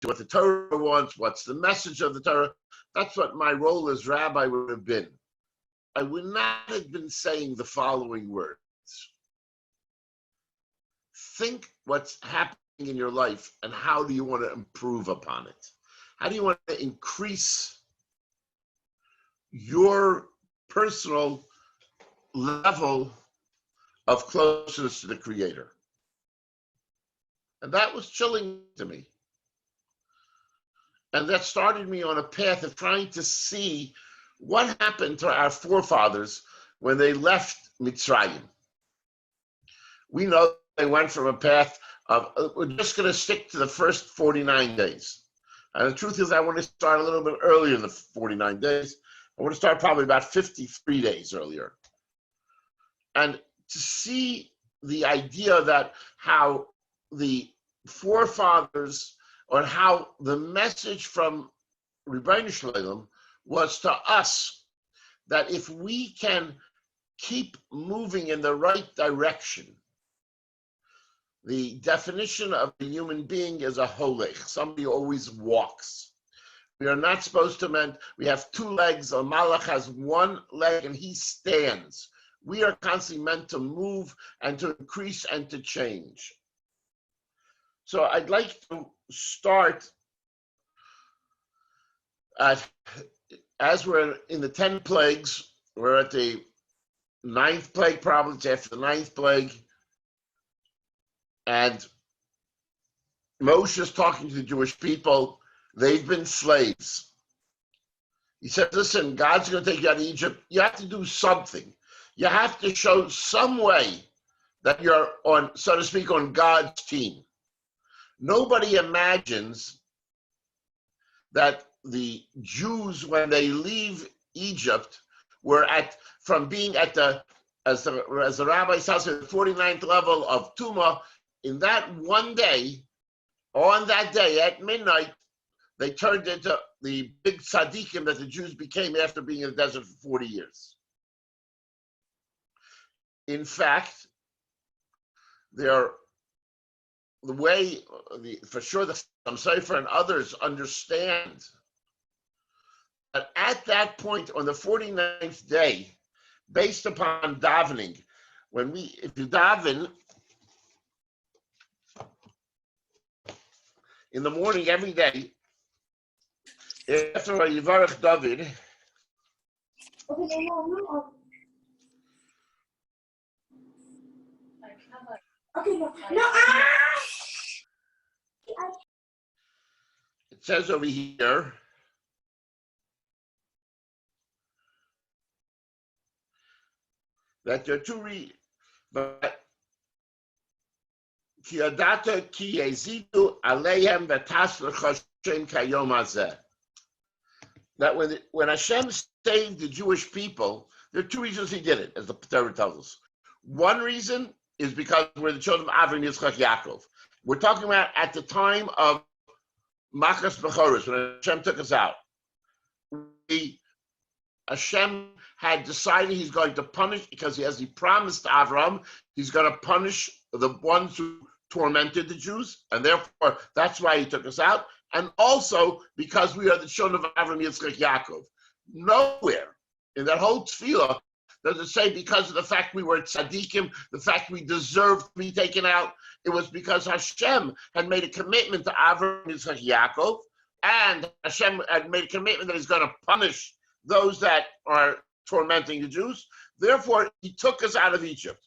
what the Torah wants, what's the message of the Torah. That's what my role as rabbi would have been. I would not have been saying the following words. Think what's happening in your life and how do you want to improve upon it? How do you want to increase your personal level of closeness to the Creator? And that was chilling to me. And that started me on a path of trying to see what happened to our forefathers when they left Mitzrayim. We know they went from a path of, we're just going to stick to the first 49 days. And the truth is, I want to start a little bit earlier than the 49 days. I want to start probably about 53 days earlier. And to see the idea that how the forefathers, or how the message from Rabbi Shalom was to us, that if we can keep moving in the right direction, the definition of a human being is a holech, somebody who always walks. We are not supposed to mean, we have two legs, a malach has one leg and he stands. We are constantly meant to move and to increase and to change. So I'd like to start as we're in the 10 plagues, we're at the 9th plague, probably it's after the 9th plague. And Moshe is talking to the Jewish people. They've been slaves. He said, listen, God's going to take you out of Egypt. You have to do something. You have to show some way that you're on, so to speak, on God's team. Nobody imagines that the Jews, when they leave Egypt, were from being at the, as the rabbi tells us, the 49th level of Tumah. In that one day, on that day at midnight, they turned into the big tzaddikim that the Jews became after being in the desert for 40 years. In fact, the way, for sure, the Chassam Sofer and others understand that at that point, on the 49th day, based upon davening, if you daven, in the morning every day, after a Yivarech David, it says over here, that there are two but that when Hashem saved the Jewish people, there are two reasons he did it, as the Torah tells us. One reason is because we're the children of Avraham, Yitzchak, Yaakov. We're talking about at the time of Machas Bechoros, when Hashem took us out. Hashem had decided he's going to punish, because he promised Avraham, he's going to punish the ones who tormented the Jews, and therefore that's why he took us out. And also because we are the children of Avraham, Yitzchak, Yaakov. Nowhere in that whole tefillah does it say because of the fact we were tzaddikim, the fact we deserved to be taken out. It was because Hashem had made a commitment to Avraham, Yitzchak, Yaakov, and Hashem had made a commitment that he's going to punish those that are tormenting the Jews. Therefore, he took us out of Egypt.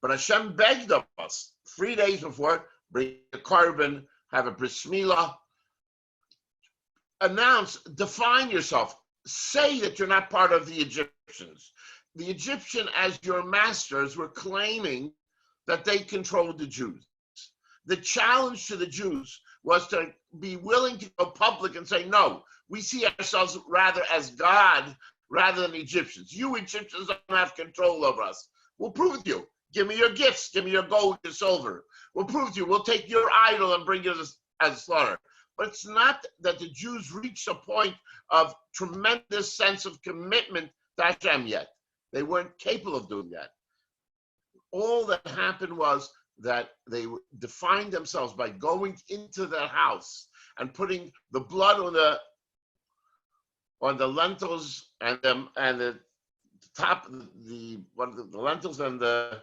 But Hashem begged of us 3 days before, bring a korban, have a bris milah, define yourself. Say that you're not part of the Egyptians. The Egyptian, as your masters, were claiming that they controlled the Jews. The challenge to the Jews was to be willing to go public and say, no, we see ourselves rather as God rather than Egyptians. You Egyptians don't have control over us. We'll prove it to you. Give me your gifts. Give me your gold, your silver. We'll prove to you. We'll take your idol and bring it as a slaughter. But it's not that the Jews reached a point of tremendous sense of commitment to Hashem yet. They weren't capable of doing that. All that happened was that they defined themselves by going into their house and putting the blood on the lentils and the top the lentils and the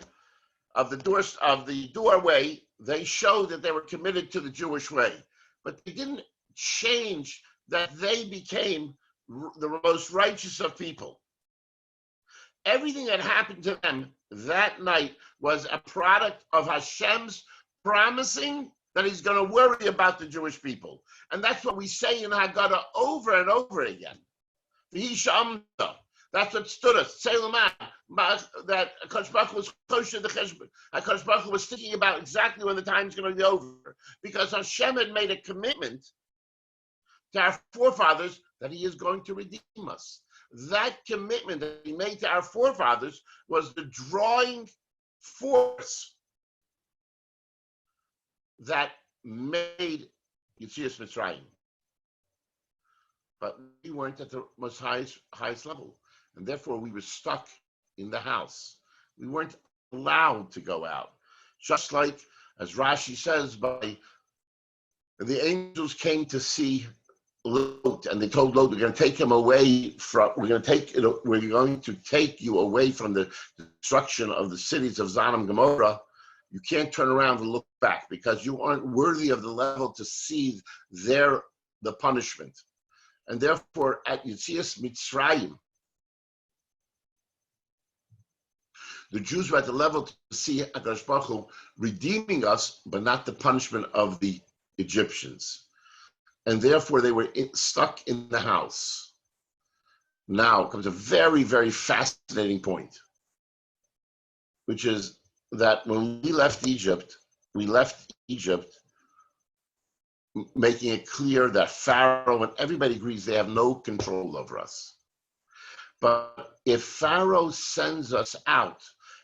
doorway. They showed that they were committed to the Jewish way, but they didn't change that they became the most righteous of people. Everything that happened to them that night was a product of Hashem's promising that he's going to worry about the Jewish people. And that's what we say in Haggadah over and over again. That's what stood us. That HaKadosh Baruch Hu was kosher the cheshbon. HaKadosh Baruch Hu was thinking about exactly when the time's going to be over. Because Hashem had made a commitment to our forefathers that he is going to redeem us. That commitment that he made to our forefathers was the drawing force that made Yetzias Mitzrayim. But we weren't at the most highest level. And therefore we were stuck in the house. We weren't allowed to go out. Just like, as Rashi says, the angels came to see Lot, and they told Lot, we're going to take him away from, we're going to take you away from the destruction of the cities of Sodom and Gomorrah. You can't turn around and look back because you aren't worthy of the level to see the punishment. And therefore, at Yetzias Mitzrayim, the Jews were at the level to see HaKadosh Baruch Hu redeeming us, but not the punishment of the Egyptians. And therefore, they were stuck in the house. Now comes a very, very fascinating point, which is that when we left Egypt making it clear that Pharaoh and everybody agrees they have no control over us. But if Pharaoh sends us out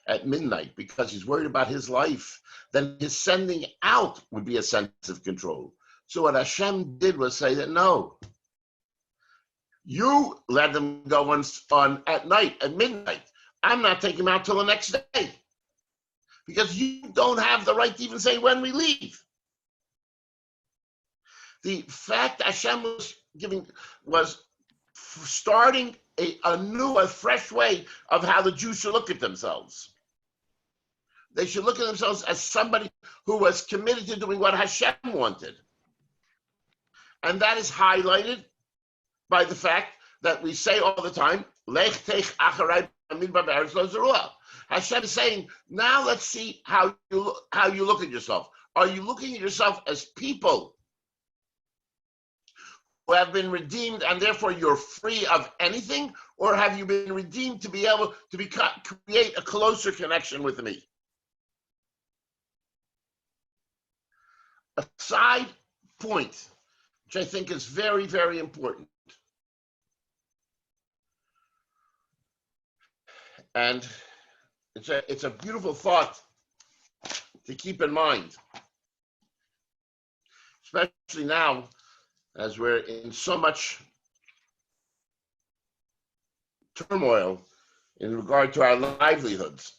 at midnight because he's worried about his life, then his sending out would be a sense of control. So what Hashem did was say that no, you let them go on at night, at midnight. I'm not taking them out till the next day because you don't have the right to even say when we leave. The fact Hashem was starting a fresh way of how the Jews should look at themselves. They should look at themselves as somebody who was committed to doing what Hashem wanted. And that is highlighted by the fact that we say all the time, Lech teich acharei b'midbar b'eretz lo zerua. Hashem is saying, now let's see how you look at yourself. Are you looking at yourself as people who have been redeemed and therefore you're free of anything? Or have you been redeemed to be able to create a closer connection with me? A side point, which I think is very, very important. And it's a beautiful thought to keep in mind, especially now as we're in so much turmoil in regard to our livelihoods.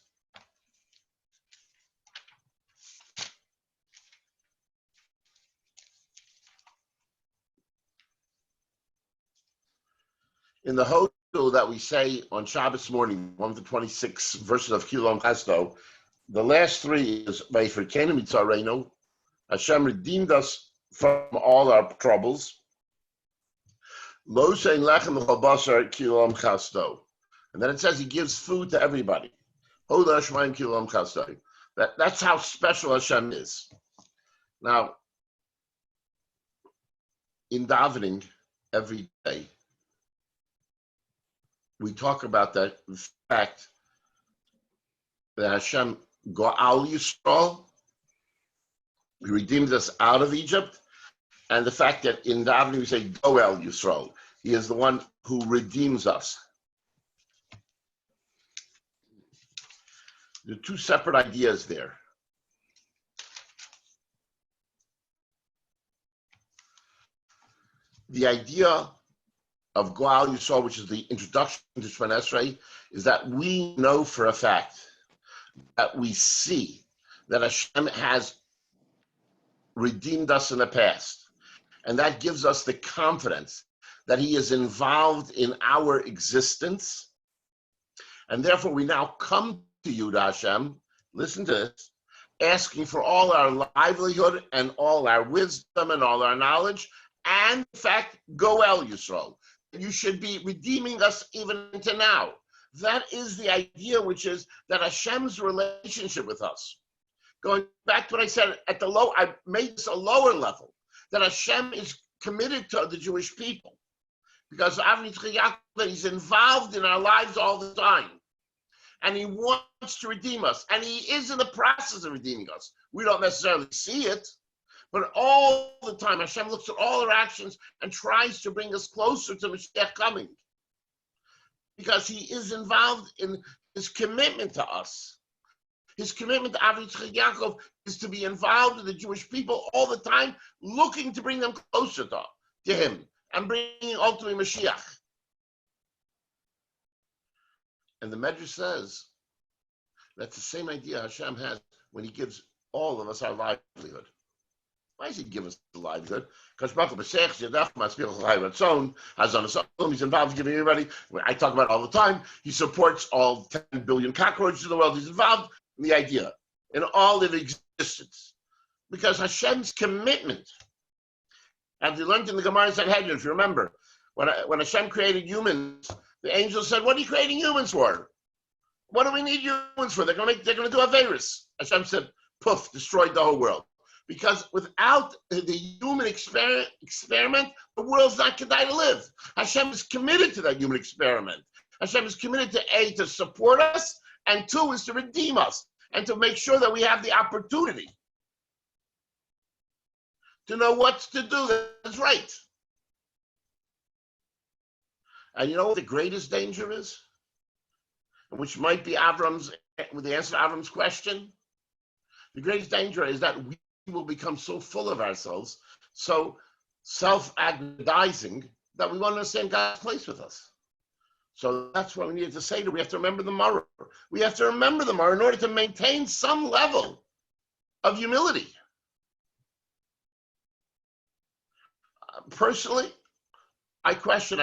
In the hodl that we say on Shabbos morning, one of the 26 verses of Kilom Chasdo, the last three is Vayifrikenu mitzarenu, Hashem redeemed us from all our troubles. Lo shein lechem v'chol basar Kilom Chasdo. And then it says he gives food to everybody. Hoda Shemaim Kilom Chasdo. That's how special Hashem is. Now, in davening every day, we talk about that fact that Hashem Go'al Yisrael, he redeemed us out of Egypt, and the fact that in davening we say Go'el Yisrael, he is the one who redeems us. There are two separate ideas there. The idea of Go'al Yisrael, which is the introduction to Shemon Esrei, is that we know for a fact, that we see that Hashem has redeemed us in the past. And that gives us the confidence that he is involved in our existence. And therefore we now come to you, Hashem, listen to this, asking for all our livelihood and all our wisdom and all our knowledge, and in fact, Goel Yisrael. You should be redeeming us even to now. That is the idea, which is that Hashem's relationship with us. Going back to what I said at the low, I made this a lower level, that Hashem is committed to the Jewish people. Because he's involved in our lives all the time. And he wants to redeem us. And he is in the process of redeeming us. We don't necessarily see it, but all the time Hashem looks at all our actions and tries to bring us closer to Mashiach coming. Because he is involved in his commitment to us. His commitment to Avraham Yitzchak Yaakov is to be involved with the Jewish people all the time, looking to bring them closer to him and bringing ultimately Mashiach. And the Medrash says that's the same idea Hashem has when he gives all of us our livelihood. Why does he give us the livelihood? Because he's involved in giving everybody. I talk about it all the time. He supports all 10 billion cockroaches in the world. He's involved in the idea, in all of existence. Because Hashem's commitment, as we learned in the Gemara in Sanhedrin, if you remember, when Hashem created humans, the angels said, "What are you creating humans for? What do we need humans for? They're going to do a virus." Hashem said, "Poof, destroyed the whole world." Because without the human experiment, the world's not kedai to live. Hashem is committed to that human experiment. Hashem is committed to A, to support us, and 2 is to redeem us, and to make sure that we have the opportunity to know what to do that's right. And you know what the greatest danger is? Which might be the answer to Avram's question. The greatest danger is that we will become so full of ourselves, so self-aggrandizing, that we won't understand God's place with us. So that's what we needed to say. We have to remember the Maror. We have to remember the Maror in order to maintain some level of humility. Personally, I question,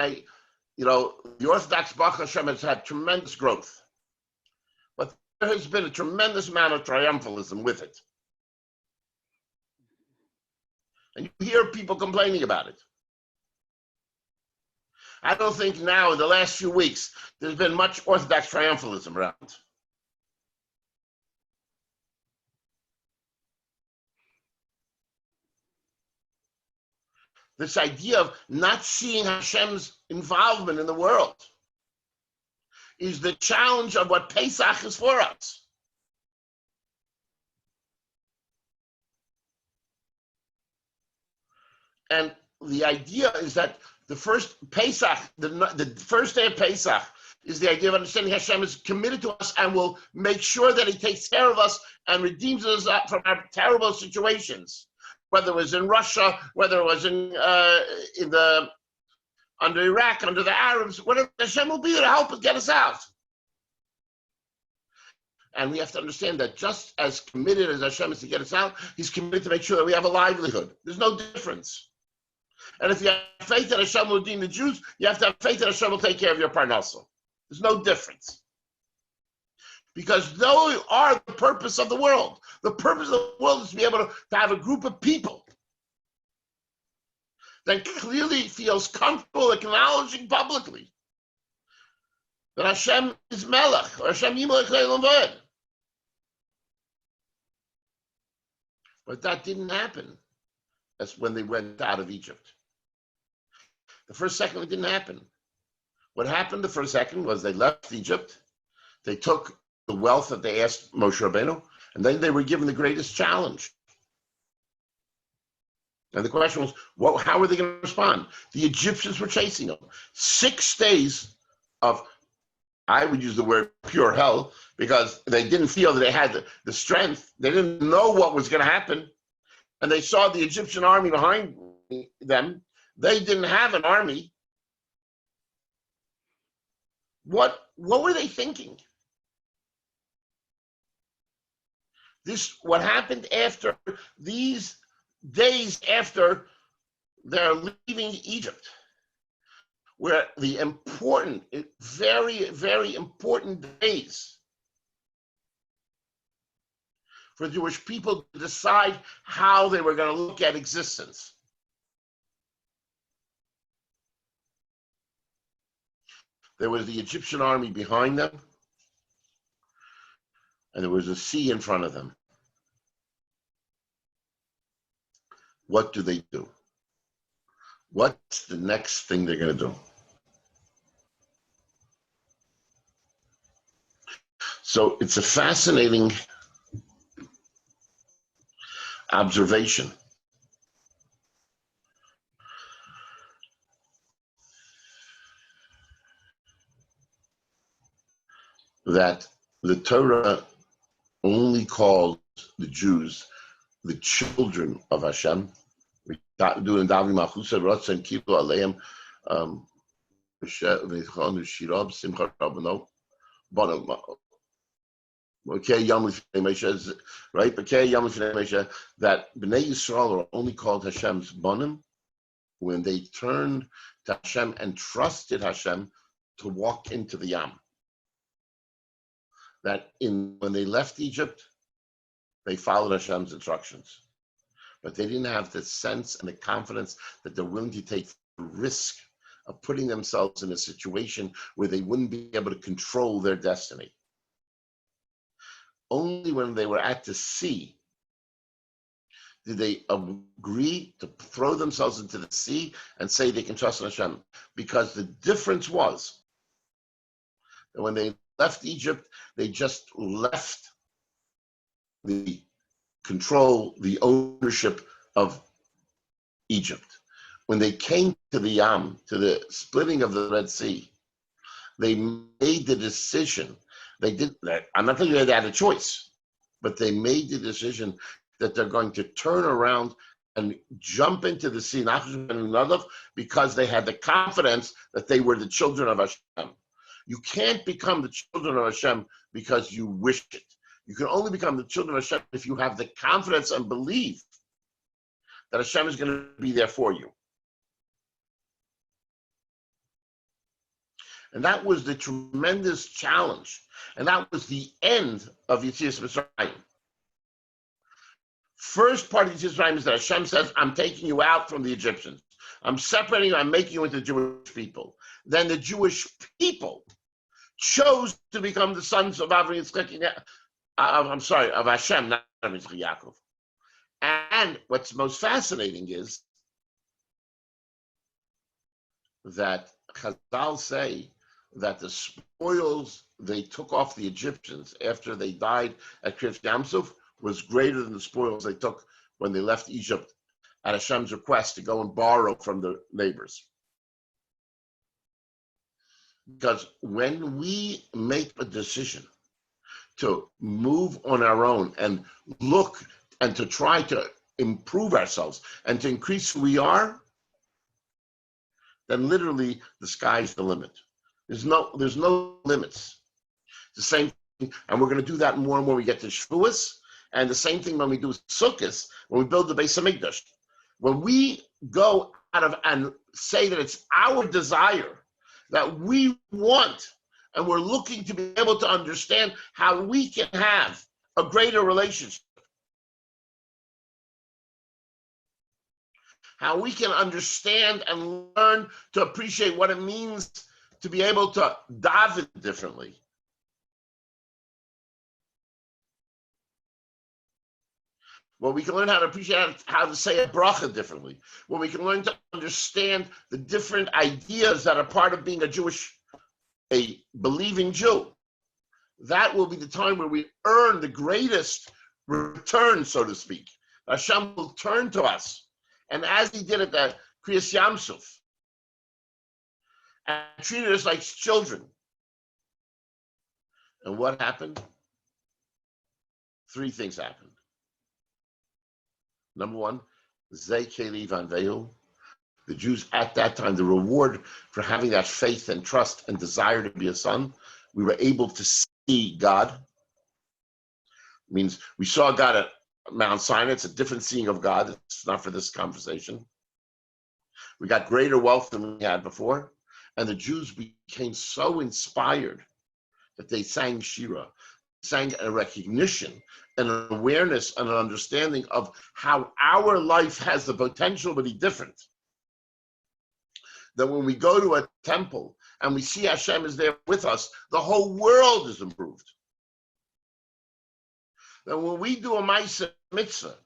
the Orthodox Baruch Hashem has had tremendous growth, but there has been a tremendous amount of triumphalism with it. And you hear people complaining about it. I don't think now, in the last few weeks, there's been much Orthodox triumphalism around. This idea of not seeing Hashem's involvement in the world is the challenge of what Pesach is for us. And the idea is that the first Pesach, the first day of Pesach, is the idea of understanding Hashem is committed to us and will make sure that he takes care of us and redeems us from our terrible situations. Whether it was in Russia, whether it was under Iraq, under the Arabs, whatever, Hashem will be there to help us get us out. And we have to understand that just as committed as Hashem is to get us out, he's committed to make sure that we have a livelihood. There's no difference. And if you have faith that Hashem will redeem the Jews, you have to have faith that Hashem will take care of your parnasa. There's no difference. Because those are the purpose of the world. The purpose of the world is to be able to have a group of people that clearly feels comfortable acknowledging publicly that Hashem is Melech, or Hashem Yimelech Le'olam Va'ed. But that didn't happen. That's when they went out of Egypt. The first second, it didn't happen. What happened the first second was they left Egypt. They took the wealth that they asked Moshe Rabbeinu, and then they were given the greatest challenge. And the question was, how were they going to respond? The Egyptians were chasing them. 6 days of, I would use the word pure hell, because they didn't feel that they had the strength. They didn't know what was going to happen. And they saw the Egyptian army behind them. They didn't have an army. What were they thinking? This, what happened after these days after they're leaving Egypt, where the important, very, very important days for Jewish people to decide how they were going to look at existence. There was the Egyptian army behind them, and there was a sea in front of them. What do they do? What's the next thing they're going to do? So it's a fascinating observation that the Torah only called the Jews the children of Hashem. Doing Davi Machusa Rotsa and Kipu Aleim, Shirab Simcha Rabano, okay, Yom Lifnei Moshe, right? Okay, Yom Lifnei Moshe, that Bnei Yisrael are only called Hashem's Bonim when they turned to Hashem and trusted Hashem to walk into the Yam. That when they left Egypt, they followed Hashem's instructions. But they didn't have the sense and the confidence that they're willing to take the risk of putting themselves in a situation where they wouldn't be able to control their destiny. Only when they were at the sea did they agree to throw themselves into the sea and say they can trust in Hashem. Because the difference was that when they left Egypt, they just left the control, the ownership of Egypt. When they came to the Yam, to the splitting of the Red Sea, they made the decision. They did. I'm not telling you they had a choice, but they made the decision that they're going to turn around and jump into the sea, not because they had the confidence that they were the children of Hashem. You can't become the children of Hashem because you wish it. You can only become the children of Hashem if you have the confidence and belief that Hashem is going to be there for you. And that was the tremendous challenge. And that was the end of Yetzias Mitzrayim. First part of Yetzias Mitzrayim is that Hashem says, I'm taking you out from the Egyptians. I'm separating you, I'm making you into Jewish people. Then the Jewish people chose to become the sons of Avraham, Yitzchak, of Hashem, not of Yaakov. And what's most fascinating is that Chazal say that the spoils they took off the Egyptians after they died at Kriyat Yamsuf was greater than the spoils they took when they left Egypt at Hashem's request to go and borrow from the neighbors. Because when we make a decision to move on our own and look and to try to improve ourselves and to increase who we are, then literally the sky's the limit. There's no limits. The same thing, and we're going to do that more and more when we get to Shavuos, and the same thing when we do Sukkot, when we build the Beis HaMikdash. When we go out of and say that it's our desire that we want, and we're looking to be able to understand how we can have a greater relationship, how we can understand and learn to appreciate what it means to be able to daven differently. Well, we can learn how to appreciate how to say a bracha differently. Well, we can learn to understand the different ideas that are part of being a believing Jew. That will be the time where we earn the greatest return, so to speak. Hashem will turn to us. And as he did at the Kriyas Yamsuf, and treated us like children. And what happened? 3 things happened. Number 1, Zekeli Vanveu. The Jews at that time, the reward for having that faith and trust and desire to be a son, we were able to see God. Means we saw God at Mount Sinai. It's a different seeing of God. It's not for this conversation. We got greater wealth than we had before. And the Jews became so inspired that they sang Shira, sang a recognition and an awareness and an understanding of how our life has the potential to be different. That when we go to a temple and we see Hashem is there with us, the whole world is improved. That when we do a Ma'aseh Mitzvah,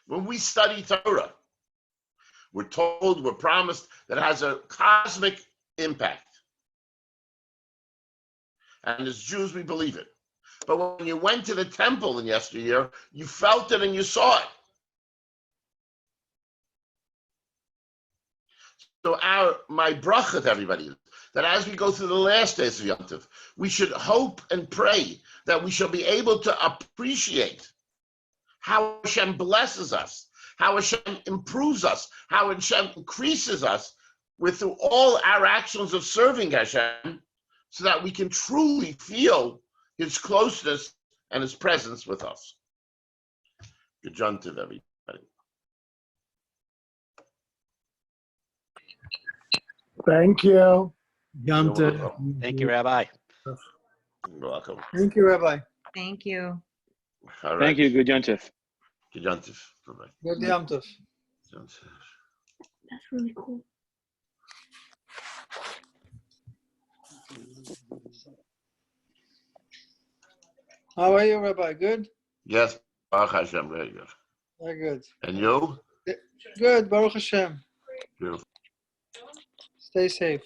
when we study Torah, we're told, we're promised that it has a cosmic impact. And as Jews, we believe it. But when you went to the temple in yesteryear, you felt it and you saw it. So my bracha to everybody is that as we go through the last days of Yom Tov, we should hope and pray that we shall be able to appreciate how Hashem blesses us, how Hashem improves us, how Hashem increases us with all our actions of serving Hashem, so that we can truly feel His closeness and His presence with us. Good Yom Tov, everybody. Thank you. Yom Tov. Thank you, Rabbi. You're welcome. Thank you, Rabbi. Thank you. All right. Thank you. Good Yom Tov. Good Yom Tov. Bye-bye. Good Yom Tov. Yom Tov. That's really cool. How are you, Rabbi? Good? Yes, Baruch Hashem, very good. Very good. And you? Good, Baruch Hashem. Beautiful. Stay safe.